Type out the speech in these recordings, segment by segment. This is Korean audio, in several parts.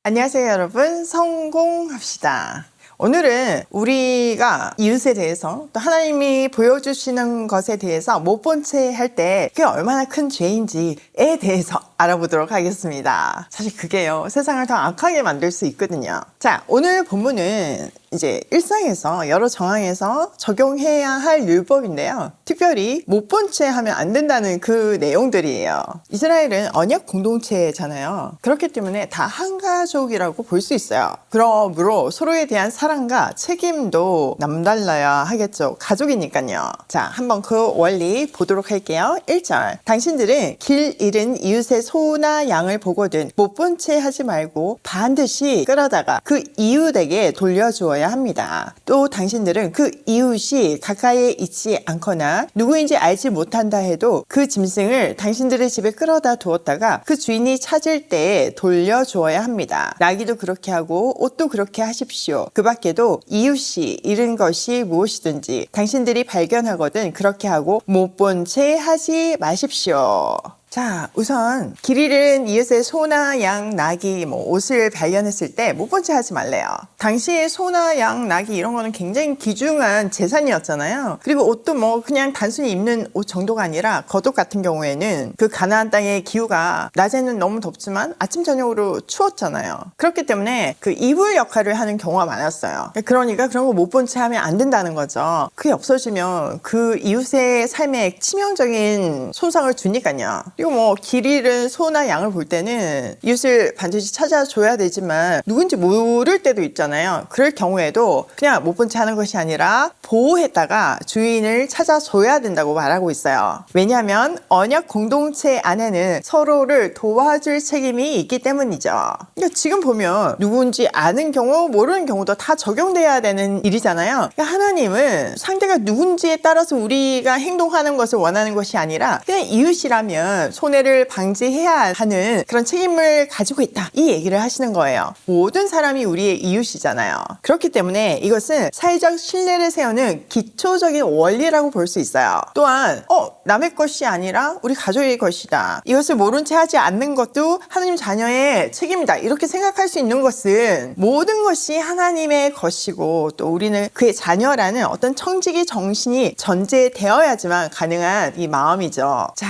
안녕하세요 여러분, 성공합시다. 오늘은 우리가 이웃에 대해서 또 하나님이 보여주시는 것에 대해서 못 본 채 할 때 그게 얼마나 큰 죄인지에 대해서 알아보도록 하겠습니다. 사실 그게요, 세상을 더 악하게 만들 수 있거든요. 자, 오늘 본문은 이제 일상에서 여러 정황에서 적용해야 할 율법인데요. 특별히 못 본 채 하면 안 된다는 그 내용들이에요. 이스라엘은 언약 공동체잖아요. 그렇기 때문에 다 한 가족이라고 볼 수 있어요. 그러므로 서로에 대한 사랑과 책임도 남달라야 하겠죠. 가족이니까요. 자, 한번 그 원리 보도록 할게요. 1절. 당신들은 길 잃은 이웃의 소나 양을 보거든 못 본 채 하지 말고 반드시 끌어다가 그 이웃에게 돌려주어야 합니다. 또 당신들은 그 이웃이 가까이에 있지 않거나 누구인지 알지 못한다 해도 그 짐승을 당신들의 집에 끌어다 두었다가 그 주인이 찾을 때에 돌려주어야 합니다. 나귀도 그렇게 하고 옷도 그렇게 하십시오. 그 밖에도 이웃이 잃은 것이 무엇이든지 당신들이 발견하거든 그렇게 하고 못 본 채 하지 마십시오. 자, 우선 길 잃은 이웃의 소나 양, 나귀, 옷을 발견했을 때 못 본 채 하지 말래요. 당시에 소나 양, 나귀 이런 거는 굉장히 귀중한 재산이었잖아요. 그리고 옷도 그냥 단순히 입는 옷 정도가 아니라 겉옷 같은 경우에는 그 가나안 땅의 기후가 낮에는 너무 덥지만 아침 저녁으로 추웠잖아요. 그렇기 때문에 그 이불 역할을 하는 경우가 많았어요. 그러니까 그런 거 못 본 채 하면 안 된다는 거죠. 그게 없어지면 그 이웃의 삶에 치명적인 손상을 주니까요. 그리고 길 잃은 소나 양을 볼 때는 이웃을 반드시 찾아줘야 되지만 누군지 모를 때도 있잖아요. 그럴 경우에도 그냥 못 본 채 하는 것이 아니라 보호했다가 주인을 찾아줘야 된다고 말하고 있어요. 왜냐하면 언약 공동체 안에는 서로를 도와줄 책임이 있기 때문이죠. 그러니까 지금 보면 누군지 아는 경우 모르는 경우도 다 적용돼야 되는 일이잖아요. 그러니까 하나님은 상대가 누군지에 따라서 우리가 행동하는 것을 원하는 것이 아니라 그냥 이웃이라면 손해를 방지해야 하는 그런 책임을 가지고 있다, 이 얘기를 하시는 거예요. 모든 사람이 우리의 이웃이잖아요. 그렇기 때문에 이것은 사회적 신뢰를 세우는 기초적인 원리라고 볼 수 있어요. 또한 남의 것이 아니라 우리 가족의 것이다, 이것을 모른 채 하지 않는 것도 하나님 자녀의 책임이다, 이렇게 생각할 수 있는 것은 모든 것이 하나님의 것이고 또 우리는 그의 자녀라는 어떤 청지기 정신이 전제되어야지만 가능한 이 마음이죠. 자,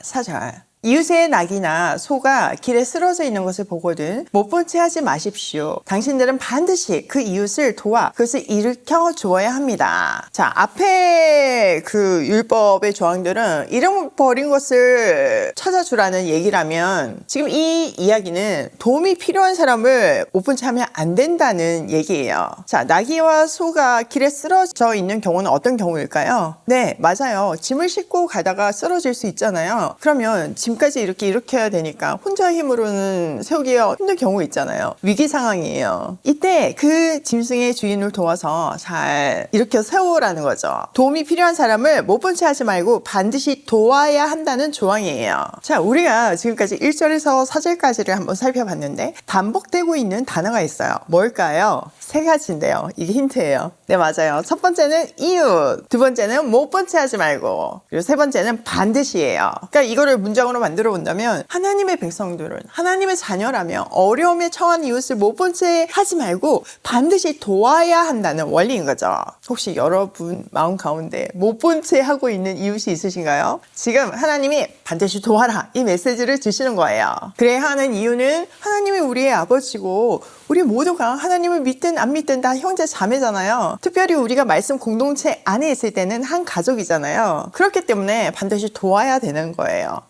4절. 이웃의 낙이나 소가 길에 쓰러져 있는 것을 보거든 못 본 채 하지 마십시오. 당신들은 반드시 그 이웃을 도와 그것을 일으켜 주어야 합니다. 자, 앞에 그 율법의 조항들은 잃어버린 것을 찾아주라는 얘기라면 지금 이 이야기는 도움이 필요한 사람을 못 본 채 하면 안 된다는 얘기예요. 자, 나귀와 소가 길에 쓰러져 있는 경우는 어떤 경우일까요? 네, 맞아요. 짐을 싣고 가다가 쓰러질 수 있잖아요. 그러면 짐까지 이렇게 일으켜야 되니까 혼자 힘으로는 세우기가 힘든 경우 있잖아요. 위기 상황이에요. 이때 그 짐승의 주인을 도와서 잘 일으켜 세우라는 거죠. 도움이 필요한 사람을 못 본 채 하지 말고 반드시 도와야 한다는 조항이에요. 자, 우리가 지금까지 1절에서 4절까지를 한번 살펴봤는데 반복되고 있는 단어가 있어요. 뭘까요? 3가지인데요. 이게 힌트예요. 네, 맞아요. 첫 번째는 이웃, 두 번째는 못 본 채 하지 말고, 그리고 세 번째는 반드시예요. 그러니까 이거를 문장으로 만들어 본다면 하나님의 백성들은, 하나님의 자녀라면 어려움에 처한 이웃을 못 본 채 하지 말고 반드시 도와야 한다는 원리인 거죠. 혹시 여러분 마음 가운데 못 본 채 하고 있는 이웃이 있으신가요? 지금 하나님이 반드시 도와라, 이 메시지를 주시는 거예요. 그래야 하는 이유는 하나님이 우리의 아버지고 우리 모두가 하나님을 믿든 안 믿든 다 형제 자매잖아요. 특별히 우리가 말씀 공동체 안에 있을 때는 한 가족이잖아요. 그렇기 때문에 반드시 도와야 되는 거예요.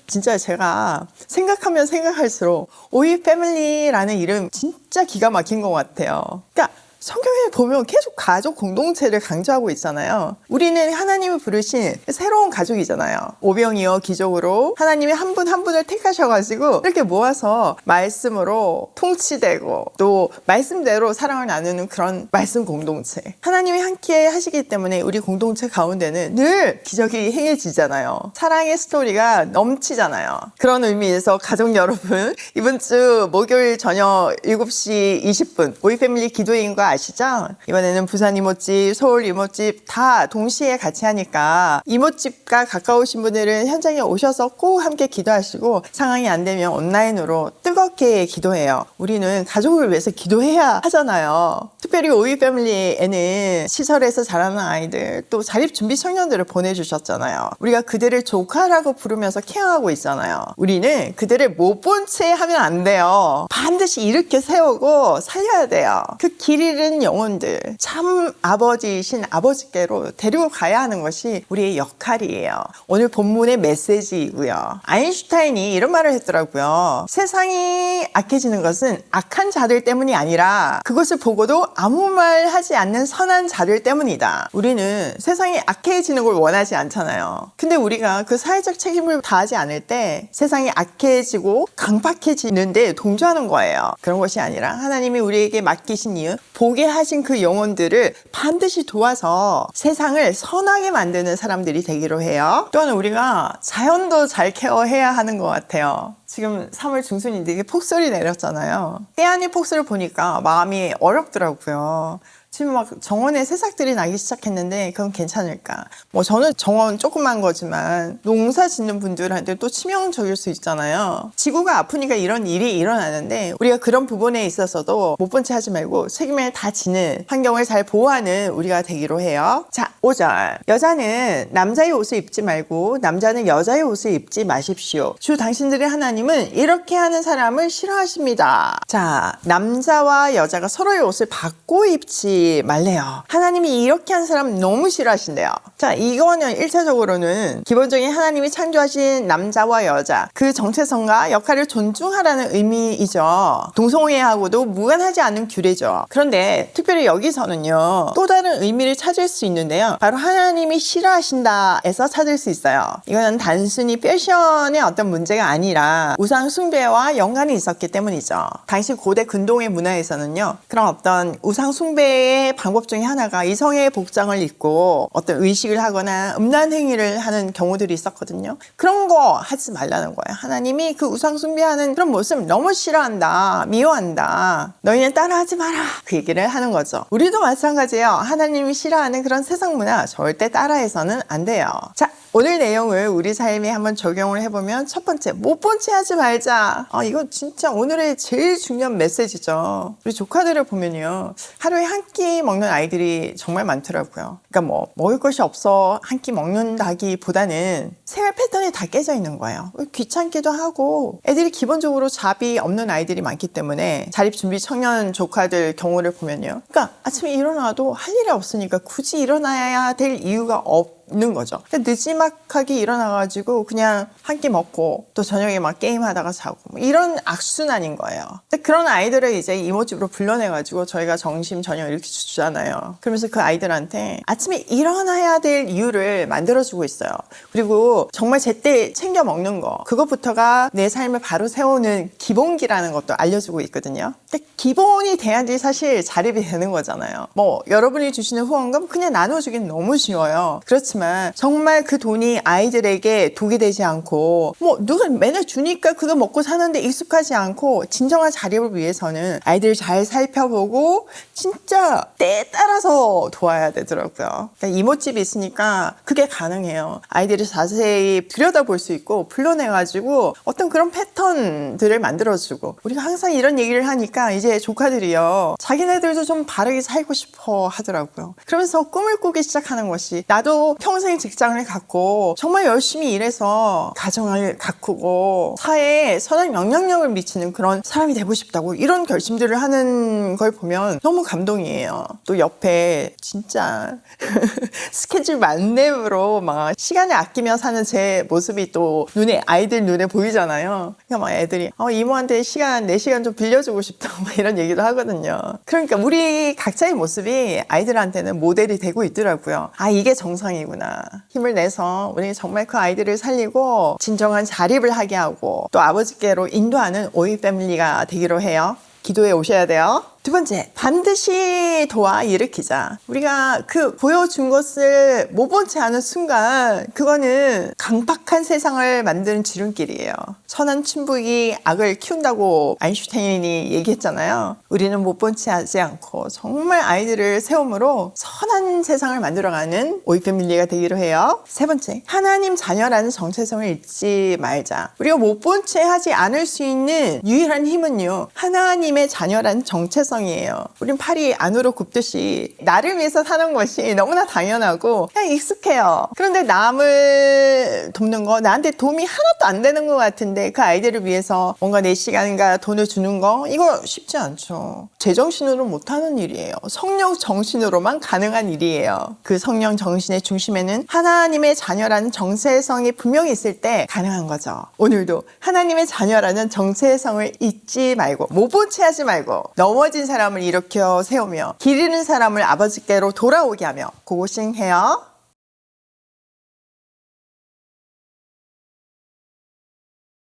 진짜 제가 생각하면 생각할수록 오이 패밀리라는 이름 진짜 기가 막힌 것 같아요. 그러니까 성경에 보면 계속 가족 공동체를 강조하고 있잖아요. 우리는 하나님이 부르신 새로운 가족이잖아요. 오병이어 기적으로 하나님이 한 분 한 분을 택하셔가지고 이렇게 모아서 말씀으로 통치되고 또 말씀대로 사랑을 나누는 그런 말씀 공동체. 하나님이 함께 하시기 때문에 우리 공동체 가운데는 늘 기적이 행해지잖아요. 사랑의 스토리가 넘치잖아요. 그런 의미에서 가족 여러분, 이번 주 목요일 저녁 7시 20분 오이패밀리 기도회인과 아시죠? 이번에는 부산 이모집, 서울 이모집 다 동시에 같이 하니까 이모집과 가까우신 분들은 현장에 오셔서 꼭 함께 기도하시고 상황이 안 되면 온라인으로 뜨겁게 기도해요. 우리는 가족을 위해서 기도해야 하잖아요. 특별히 오이 패밀리에는 시설에서 자라는 아이들 또 자립준비 청년들을 보내주셨잖아요. 우리가 그들을 조카라고 부르면서 케어하고 있잖아요. 우리는 그들을 못 본 채 하면 안 돼요. 반드시 일으켜 세우고 살려야 돼요. 그 길 잃은 영혼들 참 아버지이신 아버지께로 데리고 가야 하는 것이 우리의 역할이에요. 오늘 본문의 메시지이고요. 아인슈타인이 이런 말을 했더라고요. 세상이 악해지는 것은 악한 자들 때문이 아니라 그것을 보고도 아무 말 하지 않는 선한 자들 때문이다. 우리는 세상이 악해지는 걸 원하지 않잖아요. 근데 우리가 그 사회적 책임을 다하지 않을 때 세상이 악해지고 강박해지는데 동조하는 거예요. 그런 것이 아니라 하나님이 우리에게 맡기신 이유, 보게 하신 그 영혼들을 반드시 도와서 세상을 선하게 만드는 사람들이 되기로 해요. 또한 우리가 자연도 잘 케어해야 하는 것 같아요. 지금 3월 중순인데 이게 폭설이 내렸잖아요. 때 아닌 폭설을 보니까 마음이 어렵더라고요. 지금 막 정원에 새싹들이 나기 시작했는데 그건 괜찮을까? 뭐 저는 정원 조그만 거지만 농사 짓는 분들한테 또 치명적일 수 있잖아요. 지구가 아프니까 이런 일이 일어나는데 우리가 그런 부분에 있어서도 못 본 채 하지 말고 책임을 다 지는 환경을 잘 보호하는 우리가 되기로 해요. 자, 5절. 여자는 남자의 옷을 입지 말고 남자는 여자의 옷을 입지 마십시오. 주 당신들의 하나님은 이렇게 하는 사람을 싫어하십니다. 자, 남자와 여자가 서로의 옷을 바꿔 입지 말래요. 하나님이 이렇게 하는 사람 너무 싫어하신대요. 자, 이거는 1차적으로는 기본적인 하나님이 창조하신 남자와 여자 그 정체성과 역할을 존중하라는 의미이죠. 동성애하고도 무관하지 않은 규례죠. 그런데 특별히 여기서는요 또 다른 의미를 찾을 수 있는데요. 바로 하나님이 싫어하신다에서 찾을 수 있어요. 이거는 단순히 패션의 어떤 문제가 아니라 우상 숭배와 연관이 있었기 때문이죠. 당시 고대 근동의 문화에서는요 그런 어떤 우상 숭배의 방법 중에 하나가 이성의 복장을 입고 어떤 의식을 하거나 음란 행위를 하는 경우들이 있었거든요. 그런 거 하지 말라는 거예요. 하나님이 그 우상 숭배하는 그런 모습 너무 싫어한다, 미워한다. 너희는 따라하지 마라. 그 얘기를 하는 거죠. 우리도 마찬가지예요. 하나님이 싫어하는 그런 세상 문화 절대 따라해서는 안 돼요. 자, 오늘 내용을 우리 삶에 한번 적용을 해보면 첫 번째, 못 본 채 하지 말자. 이거 진짜 오늘의 제일 중요한 메시지죠. 우리 조카들을 보면요 하루에 한 끼 먹는 아이들이 정말 많더라고요. 그러니까 뭐 먹을 것이 없어 한 끼 먹는다기보다는 생활 패턴이 다 깨져 있는 거예요. 귀찮기도 하고 애들이 기본적으로 잡이 없는 아이들이 많기 때문에 자립준비 청년 조카들 경우를 보면요 그러니까 아침에 일어나도 할 일이 없으니까 굳이 일어나야 될 이유가 없는 거죠. 늦지막하게 일어나가지고 그냥 한 끼 먹고 또 저녁에 막 게임하다가 자고 이런 악순환인 거예요. 근데 그런 아이들을 이제 이모집으로 불러내가지고 저희가 점심 저녁 이렇게 주잖아요. 그러면서 그 아이들한테 아침에 일어나야 될 이유를 만들어주고 있어요. 그리고 정말 제때 챙겨 먹는 거 그것부터가 내 삶을 바로 세우는 기본기라는 것도 알려주고 있거든요. 근데 기본이 돼야지 사실 자립이 되는 거잖아요. 뭐 여러분이 주시는 후원금 그냥 나눠주긴 너무 쉬워요. 그렇지만 정말 그 돈이 아이들에게 독이 되지 않고 뭐 누가 맨날 주니까 그거 먹고 사는데 익숙하지 않고 진정한 자립을 위해서는 아이들을 잘 살펴보고 진짜 때에 따라서 도와야 되더라고요. 그러니까 이모집이 있으니까 그게 가능해요. 아이들이 자세히 들여다볼 수 있고 불러내가지고 어떤 그런 패턴들을 만들어주고 우리가 항상 이런 얘기를 하니까 이제 조카들이요 자기네들도 좀 바르게 살고 싶어 하더라고요. 그러면서 꿈을 꾸기 시작하는 것이 나도 평생 직장을 갖고 정말 열심히 일해서 가정을 가꾸고 사회에 선한 영향력을 미치는 그런 사람이 되고 싶다고 이런 결심들을 하는 걸 보면 너무 감동이에요. 또 옆에 진짜 스케줄 만렙으로 막 시간을 아끼며 사는 제 모습이 또 아이들 눈에 보이잖아요. 그러니까 막 애들이 이모한테 내 시간 좀 빌려주고 싶다 막 이런 얘기도 하거든요. 그러니까 우리 각자의 모습이 아이들한테는 모델이 되고 있더라고요. 이게 정상이구나. 힘을 내서 우리 정말 그 아이들을 살리고 진정한 자립을 하게 하고 또 아버지께로 인도하는 오이 패밀리가 되기로 해요. 기도에 오셔야 돼요. 두 번째, 반드시 도와 일으키자. 우리가 그 보여준 것을 못 본 채 하는 순간 그거는 강팍한 세상을 만드는 지름길이에요. 선한 침묵이 악을 키운다고 아인슈타인이 얘기했잖아요. 우리는 못 본 채 하지 않고 정말 아이들을 세움으로 선한 세상을 만들어가는 오이패밀리가 되기로 해요. 세 번째, 하나님 자녀라는 정체성을 잊지 말자. 우리가 못 본 채 하지 않을 수 있는 유일한 힘은요, 하나님의 자녀라는 정체성이에요. 우린 팔이 안으로 굽듯이 나를 위해서 사는 것이 너무나 당연하고 그냥 익숙해요. 그런데 남을 돕는 거, 나한테 도움이 하나도 안 되는 것 같은데 그 아이들을 위해서 뭔가 내 시간과 돈을 주는 거, 이거 쉽지 않죠. 제정신으로 못하는 일이에요. 성령 정신으로만 가능한 일이에요. 그 성령 정신의 중심에는 하나님의 자녀라는 정체성이 분명히 있을 때 가능한 거죠. 오늘도 하나님의 자녀라는 정체성을 잊지 말고, 못 본 채 하지 말고, 넘어진 사람을 일으켜 세우며 길 잃은 사람을 아버지께로 돌아오게 하며 고고싱해요.